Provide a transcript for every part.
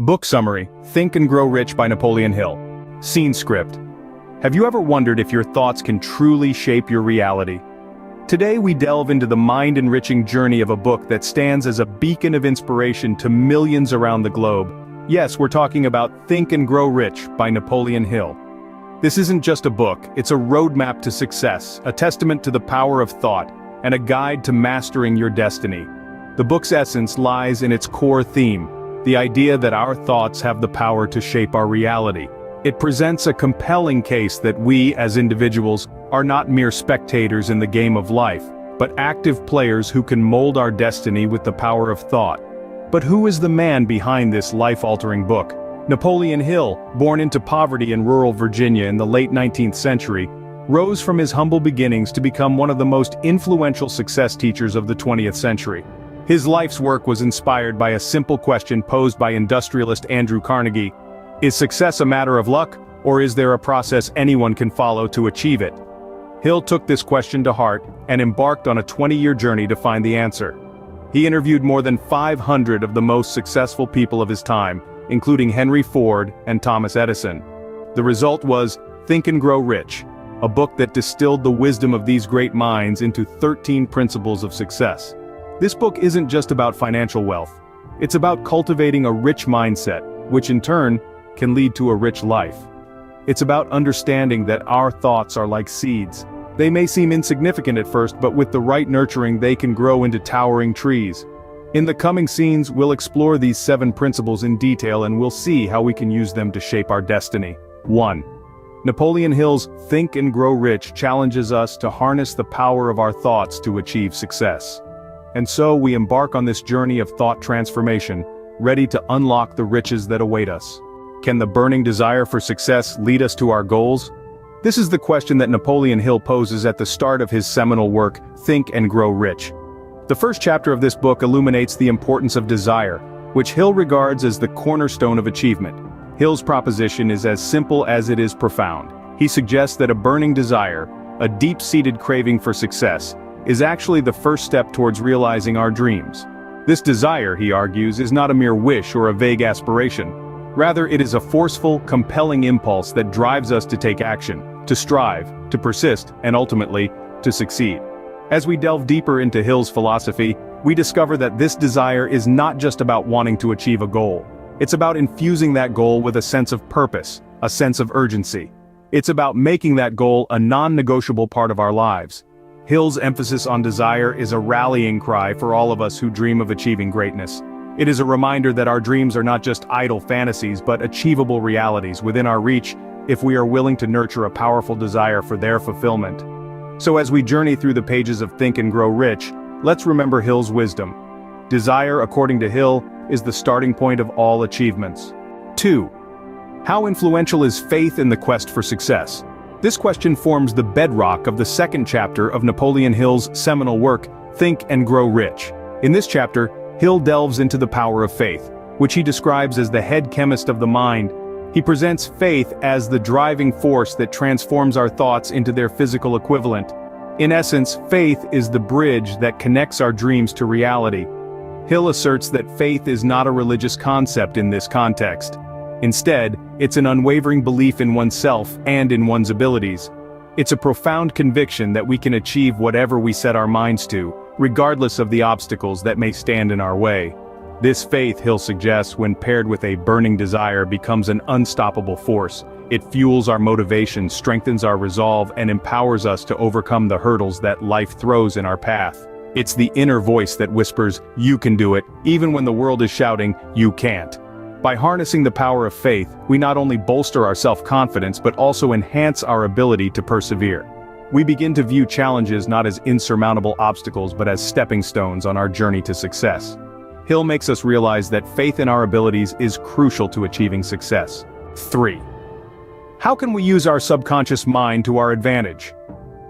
Book summary, Think and Grow Rich by Napoleon Hill. Scene script. Have you ever wondered if your thoughts can truly shape your reality? Today we delve into the mind-enriching journey of a book that stands as a beacon of inspiration to millions around the globe. Yes, we're talking about Think and Grow Rich by Napoleon Hill. This isn't just a book, it's a roadmap to success, a testament to the power of thought, and a guide to mastering your destiny. The book's essence lies in its core theme, the idea that our thoughts have the power to shape our reality. It presents a compelling case that we, as individuals, are not mere spectators in the game of life, but active players who can mold our destiny with the power of thought. But who is the man behind this life-altering book? Napoleon Hill, born into poverty in rural Virginia in the late 19th century, rose from his humble beginnings to become one of the most influential success teachers of the 20th century. His life's work was inspired by a simple question posed by industrialist Andrew Carnegie: is success a matter of luck, or is there a process anyone can follow to achieve it? Hill took this question to heart and embarked on a 20-year journey to find the answer. He interviewed more than 500 of the most successful people of his time, including Henry Ford and Thomas Edison. The result was Think and Grow Rich, a book that distilled the wisdom of these great minds into 13 principles of success. This book isn't just about financial wealth. It's about cultivating a rich mindset, which in turn can lead to a rich life. It's about understanding that our thoughts are like seeds. They may seem insignificant at first, but with the right nurturing they can grow into towering trees. In the coming scenes, we'll explore these 7 principles in detail and we'll see how we can use them to shape our destiny. 1. Napoleon Hill's Think and Grow Rich challenges us to harness the power of our thoughts to achieve success. And so we embark on this journey of thought transformation, ready to unlock the riches that await us. Can the burning desire for success lead us to our goals? This is the question that Napoleon Hill poses at the start of his seminal work, Think and Grow Rich. The first chapter of this book illuminates the importance of desire, which Hill regards as the cornerstone of achievement. Hill's proposition is as simple as it is profound. He suggests that a burning desire, a deep-seated craving for success, is actually the first step towards realizing our dreams. This desire, he argues, is not a mere wish or a vague aspiration. Rather, it is a forceful, compelling impulse that drives us to take action, to strive, to persist, and ultimately, to succeed. As we delve deeper into Hill's philosophy, we discover that this desire is not just about wanting to achieve a goal. It's about infusing that goal with a sense of purpose, a sense of urgency. It's about making that goal a non-negotiable part of our lives. Hill's emphasis on desire is a rallying cry for all of us who dream of achieving greatness. It is a reminder that our dreams are not just idle fantasies but achievable realities within our reach if we are willing to nurture a powerful desire for their fulfillment. So as we journey through the pages of Think and Grow Rich, let's remember Hill's wisdom. Desire, according to Hill, is the starting point of all achievements. 2. How influential is faith in the quest for success? This question forms the bedrock of the second chapter of Napoleon Hill's seminal work, Think and Grow Rich. In this chapter, Hill delves into the power of faith, which he describes as the head chemist of the mind. He presents faith as the driving force that transforms our thoughts into their physical equivalent. In essence, faith is the bridge that connects our dreams to reality. Hill asserts that faith is not a religious concept in this context. Instead, it's an unwavering belief in oneself and in one's abilities. It's a profound conviction that we can achieve whatever we set our minds to, regardless of the obstacles that may stand in our way. This faith, Hill suggests, when paired with a burning desire, becomes an unstoppable force. It fuels our motivation, strengthens our resolve, and empowers us to overcome the hurdles that life throws in our path. It's the inner voice that whispers, "You can do it," even when the world is shouting, "You can't." By harnessing the power of faith, we not only bolster our self-confidence but also enhance our ability to persevere. We begin to view challenges not as insurmountable obstacles but as stepping stones on our journey to success. Hill makes us realize that faith in our abilities is crucial to achieving success. 3. How can we use our subconscious mind to our advantage?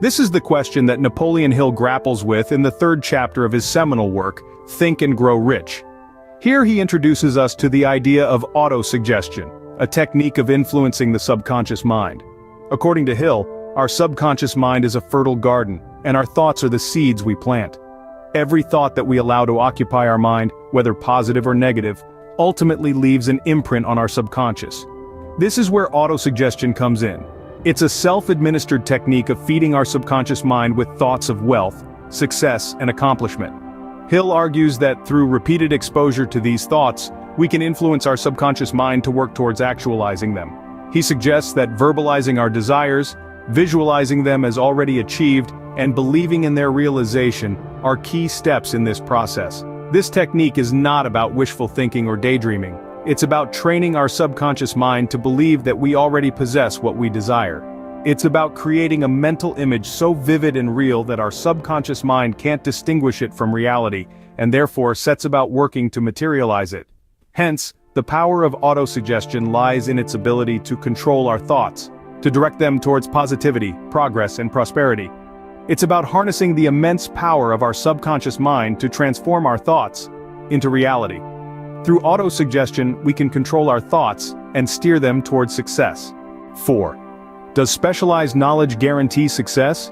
This is the question that Napoleon Hill grapples with in the third chapter of his seminal work, Think and Grow Rich. Here he introduces us to the idea of autosuggestion, a technique of influencing the subconscious mind. According to Hill, our subconscious mind is a fertile garden, and our thoughts are the seeds we plant. Every thought that we allow to occupy our mind, whether positive or negative, ultimately leaves an imprint on our subconscious. This is where autosuggestion comes in. It's a self-administered technique of feeding our subconscious mind with thoughts of wealth, success, and accomplishment. Hill argues that through repeated exposure to these thoughts, we can influence our subconscious mind to work towards actualizing them. He suggests that verbalizing our desires, visualizing them as already achieved, and believing in their realization are key steps in this process. This technique is not about wishful thinking or daydreaming. It's about training our subconscious mind to believe that we already possess what we desire. It's about creating a mental image so vivid and real that our subconscious mind can't distinguish it from reality, and therefore sets about working to materialize it. Hence, the power of autosuggestion lies in its ability to control our thoughts, to direct them towards positivity, progress, and prosperity. It's about harnessing the immense power of our subconscious mind to transform our thoughts into reality. Through autosuggestion, we can control our thoughts and steer them towards success. 4. Does specialized knowledge guarantee success?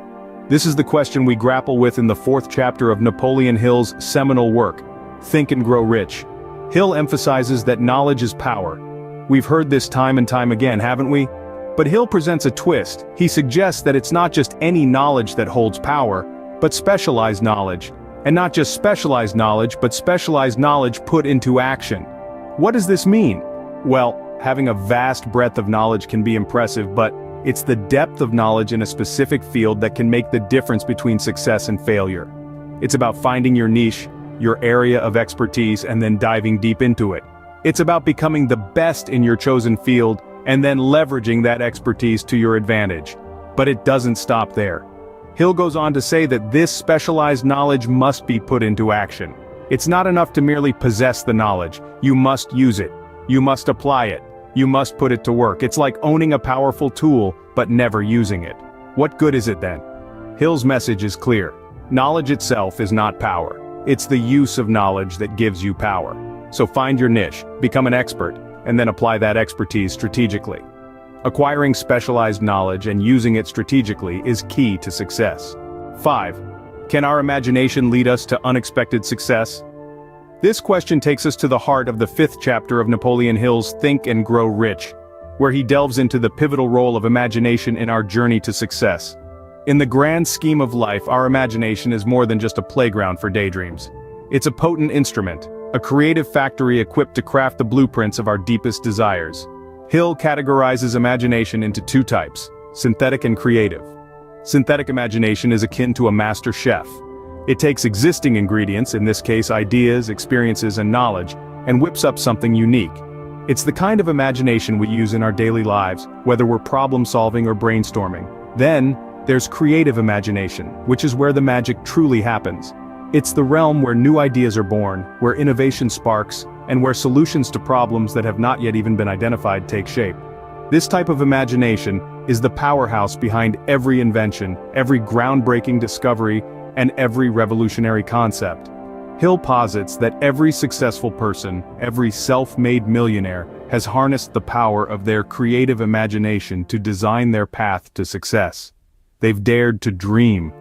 This is the question we grapple with in the 4th chapter of Napoleon Hill's seminal work, Think and Grow Rich. Hill emphasizes that knowledge is power. We've heard this time and time again, haven't we? But Hill presents a twist. He suggests that it's not just any knowledge that holds power, but specialized knowledge. And not just specialized knowledge, but specialized knowledge put into action. What does this mean? Well, having a vast breadth of knowledge can be impressive, but it's the depth of knowledge in a specific field that can make the difference between success and failure. It's about finding your niche, your area of expertise, and then diving deep into it. It's about becoming the best in your chosen field, and then leveraging that expertise to your advantage. But it doesn't stop there. Hill goes on to say that this specialized knowledge must be put into action. It's not enough to merely possess the knowledge. You must use it. You must apply it. You must put it to work. It's like owning a powerful tool, but never using it. What good is it then? Hill's message is clear. Knowledge itself is not power. It's the use of knowledge that gives you power. So find your niche, become an expert, and then apply that expertise strategically. Acquiring specialized knowledge and using it strategically is key to success. 5. Can our imagination lead us to unexpected success? This question takes us to the heart of the 5th chapter of Napoleon Hill's Think and Grow Rich, where he delves into the pivotal role of imagination in our journey to success. In the grand scheme of life, our imagination is more than just a playground for daydreams. It's a potent instrument, a creative factory equipped to craft the blueprints of our deepest desires. Hill categorizes imagination into 2 types, synthetic and creative. Synthetic imagination is akin to a master chef. It takes existing ingredients, in this case ideas, experiences, and knowledge, and whips up something unique. It's the kind of imagination we use in our daily lives, whether we're problem-solving or brainstorming. Then, there's creative imagination, which is where the magic truly happens. It's the realm where new ideas are born, where innovation sparks, and where solutions to problems that have not yet even been identified take shape. This type of imagination is the powerhouse behind every invention, every groundbreaking discovery, and every revolutionary concept. Hill posits that every successful person, every self-made millionaire, has harnessed the power of their creative imagination to design their path to success. They've dared to dream,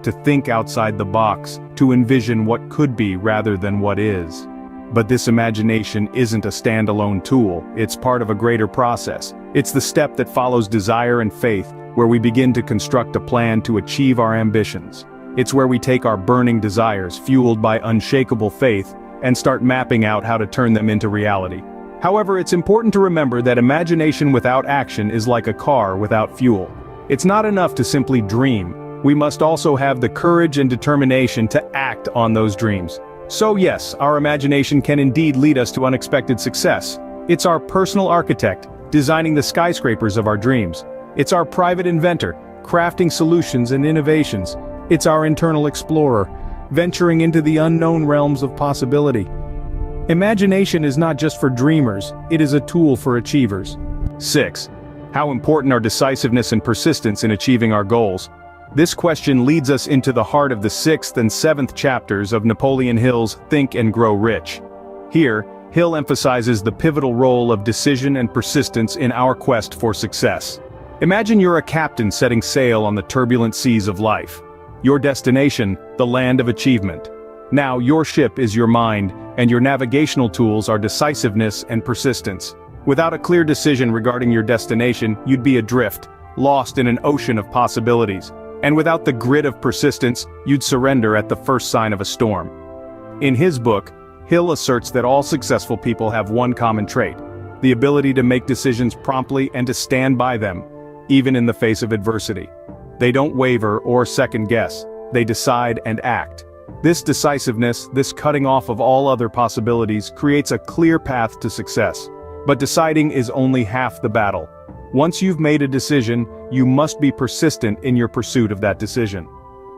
to think outside the box, to envision what could be rather than what is. But this imagination isn't a standalone tool, it's part of a greater process. It's the step that follows desire and faith, where we begin to construct a plan to achieve our ambitions. It's where we take our burning desires, fueled by unshakable faith, and start mapping out how to turn them into reality. However, it's important to remember that imagination without action is like a car without fuel. It's not enough to simply dream. We must also have the courage and determination to act on those dreams. So yes, our imagination can indeed lead us to unexpected success. It's our personal architect, designing the skyscrapers of our dreams. It's our private inventor, crafting solutions and innovations. It's our internal explorer, venturing into the unknown realms of possibility. Imagination is not just for dreamers, it is a tool for achievers. 6. How important are decisiveness and persistence in achieving our goals? This question leads us into the heart of the 6th and 7th chapters of Napoleon Hill's Think and Grow Rich. Here, Hill emphasizes the pivotal role of decision and persistence in our quest for success. Imagine you're a captain setting sail on the turbulent seas of life. Your destination, the land of achievement. Now your ship is your mind, and your navigational tools are decisiveness and persistence. Without a clear decision regarding your destination, you'd be adrift, lost in an ocean of possibilities. And without the grit of persistence, you'd surrender at the first sign of a storm. In his book, Hill asserts that all successful people have one common trait: the ability to make decisions promptly and to stand by them, even in the face of adversity. They don't waver or second-guess, they decide and act. This decisiveness, this cutting off of all other possibilities, creates a clear path to success. But deciding is only half the battle. Once you've made a decision, you must be persistent in your pursuit of that decision.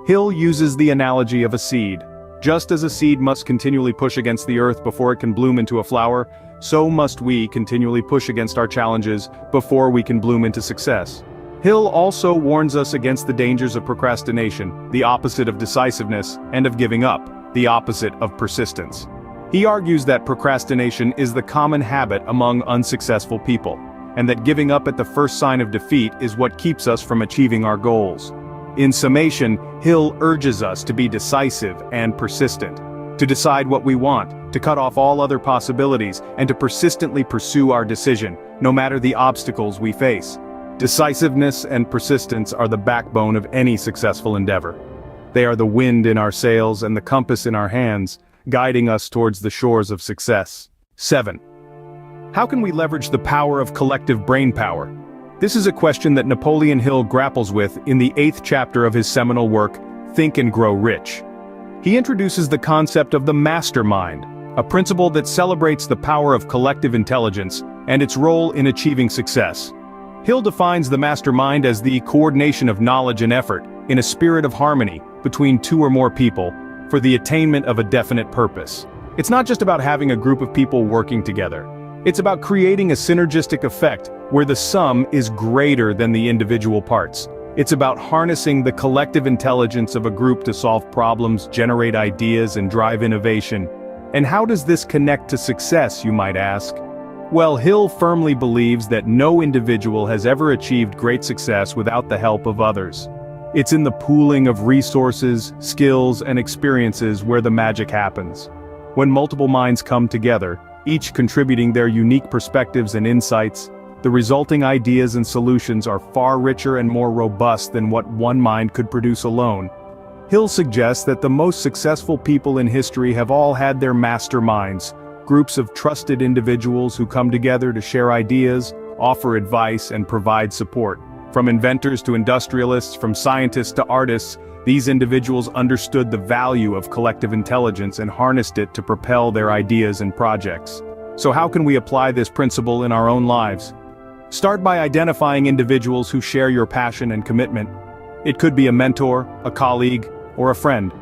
Hill uses the analogy of a seed. Just as a seed must continually push against the earth before it can bloom into a flower, so must we continually push against our challenges before we can bloom into success. Hill also warns us against the dangers of procrastination, the opposite of decisiveness, and of giving up, the opposite of persistence. He argues that procrastination is the common habit among unsuccessful people, and that giving up at the first sign of defeat is what keeps us from achieving our goals. In summation, Hill urges us to be decisive and persistent, to decide what we want, to cut off all other possibilities, and to persistently pursue our decision, no matter the obstacles we face. Decisiveness and persistence are the backbone of any successful endeavor. They are the wind in our sails and the compass in our hands, guiding us towards the shores of success. 7. How can we leverage the power of collective brain power? This is a question that Napoleon Hill grapples with in the 8th chapter of his seminal work, Think and Grow Rich. He introduces the concept of the mastermind, a principle that celebrates the power of collective intelligence and its role in achieving success. Hill defines the mastermind as the coordination of knowledge and effort, in a spirit of harmony, between two or more people, for the attainment of a definite purpose. It's not just about having a group of people working together. It's about creating a synergistic effect, where the sum is greater than the individual parts. It's about harnessing the collective intelligence of a group to solve problems, generate ideas, and drive innovation. And how does this connect to success, you might ask? Well, Hill firmly believes that no individual has ever achieved great success without the help of others. It's in the pooling of resources, skills, and experiences where the magic happens. When multiple minds come together, each contributing their unique perspectives and insights, the resulting ideas and solutions are far richer and more robust than what one mind could produce alone. Hill suggests that the most successful people in history have all had their masterminds, groups of trusted individuals who come together to share ideas, offer advice, and provide support. From inventors to industrialists, from scientists to artists, these individuals understood the value of collective intelligence and harnessed it to propel their ideas and projects. So how can we apply this principle in our own lives? Start by identifying individuals who share your passion and commitment. It could be a mentor, a colleague, or a friend.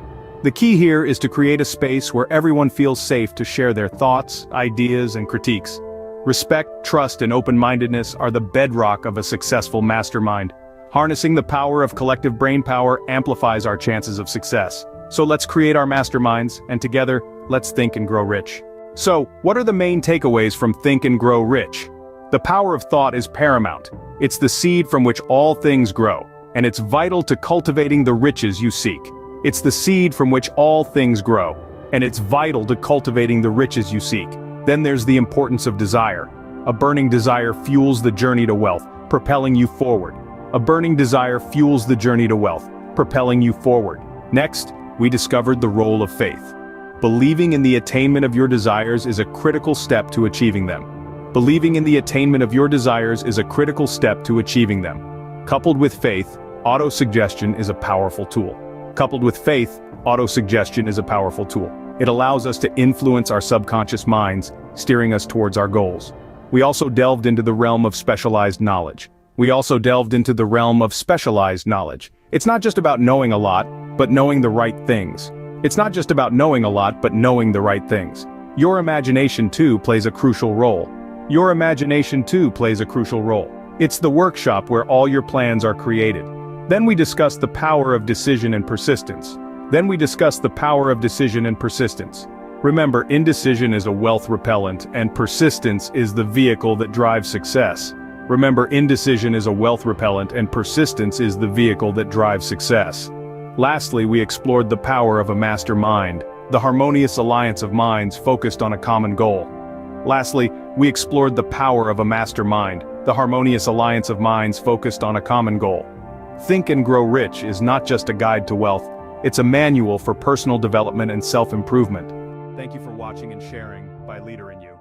The key here is to create a space where everyone feels safe to share their thoughts, ideas, and critiques. Respect, trust, and open-mindedness are the bedrock of a successful mastermind. Harnessing the power of collective brain power amplifies our chances of success. So let's create our masterminds, and together, let's think and grow rich. So, what are the main takeaways from Think and Grow Rich? The power of thought is paramount. It's the seed from which all things grow, and it's vital to cultivating the riches you seek. It's the seed from which all things grow, and it's vital to cultivating the riches you seek. Then there's the importance of desire. A burning desire fuels the journey to wealth, propelling you forward. A burning desire fuels the journey to wealth, propelling you forward. Next, we discovered the role of faith. Believing in the attainment of your desires is a critical step to achieving them. Believing in the attainment of your desires is a critical step to achieving them. Coupled with faith, autosuggestion is a powerful tool. Coupled with faith, autosuggestion is a powerful tool. It allows us to influence our subconscious minds, steering us towards our goals. We also delved into the realm of specialized knowledge. It's not just about knowing a lot, but knowing the right things. Your imagination too plays a crucial role. It's the workshop where all your plans are created. Then we discuss the power of decision and persistence. Remember, indecision is a wealth repellent, and persistence is the vehicle that drives success. Lastly, we explored the power of a mastermind. the harmonious alliance of minds focused on a common goal. Lastly, we explored the power of a mastermind, the harmonious alliance of minds focused on a common goal. Think and Grow Rich is not just a guide to wealth, it's a manual for personal development and self-improvement. Thank you for watching and sharing by Leader in You.